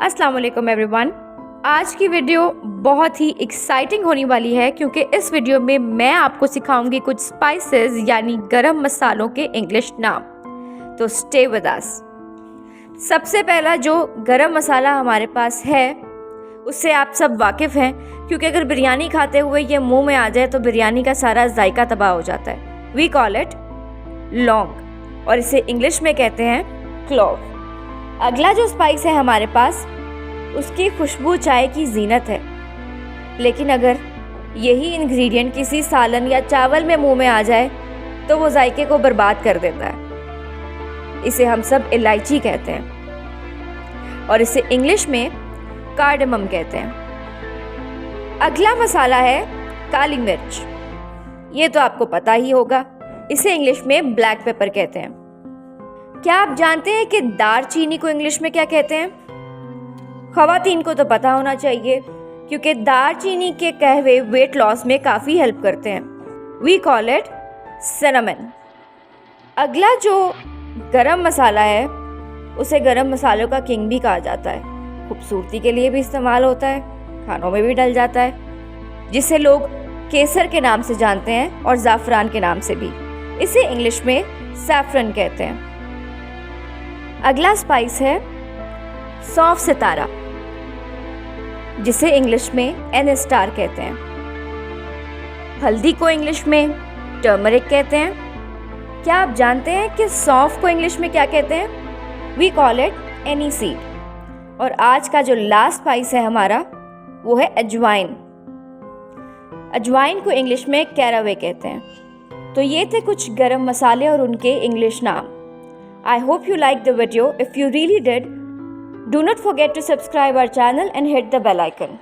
अस्सलाम वालेकुम एवरीवन। आज की वीडियो बहुत ही एक्साइटिंग होने वाली है क्योंकि इस वीडियो में मैं आपको सिखाऊंगी कुछ स्पाइसेस यानी गरम मसालों के इंग्लिश नाम। तो स्टे विद अस। सबसे पहला जो गरम मसाला हमारे पास है उससे आप सब वाकिफ़ हैं क्योंकि अगर बिरयानी खाते हुए ये मुंह में आ जाए तो बिरयानी का सारा जायका तबाह हो जाता है। वी कॉल इट लौंग और इसे इंग्लिश में कहते हैं क्लोव। अगला जो स्पाइस है हमारे पास उसकी खुशबू चाय की जीनत है, लेकिन अगर यही इंग्रेडिएंट किसी सालन या चावल में मुंह में आ जाए तो वो जायके को बर्बाद कर देता है। इसे हम सब इलायची कहते हैं और इसे इंग्लिश में कार्डमम कहते हैं। अगला मसाला है काली मिर्च। ये तो आपको पता ही होगा, इसे इंग्लिश में ब्लैक पेपर कहते हैं। क्या आप जानते हैं कि दारचीनी को इंग्लिश में क्या कहते हैं? ख़वातीन को तो पता होना चाहिए क्योंकि दारचीनी के कहवे वेट लॉस में काफ़ी हेल्प करते हैं। We call it cinnamon. अगला जो गरम मसाला है उसे गरम मसालों का किंग भी कहा जाता है। खूबसूरती के लिए भी इस्तेमाल होता है, खानों में भी डल जाता है, जिसे लोग केसर के नाम से जानते हैं और ज़ाफ़रान के नाम से भी। इसे इंग्लिश में सैफ़रन कहते हैं। अगला स्पाइस है सौंफ सितारा, जिसे इंग्लिश में एन स्टार कहते हैं। हल्दी को इंग्लिश में टर्मरिक कहते हैं। क्या आप जानते हैं कि सौंफ को इंग्लिश में क्या कहते हैं? We call it aniseed. और आज का जो लास्ट स्पाइस है हमारा वो है अजवाइन। अजवाइन को इंग्लिश में कैरावे कहते हैं। तो ये थे कुछ गरम मसाले और उनके इंग्लिश नाम। I hope you liked the video. If you really did, do not forget to subscribe our channel and hit the bell icon.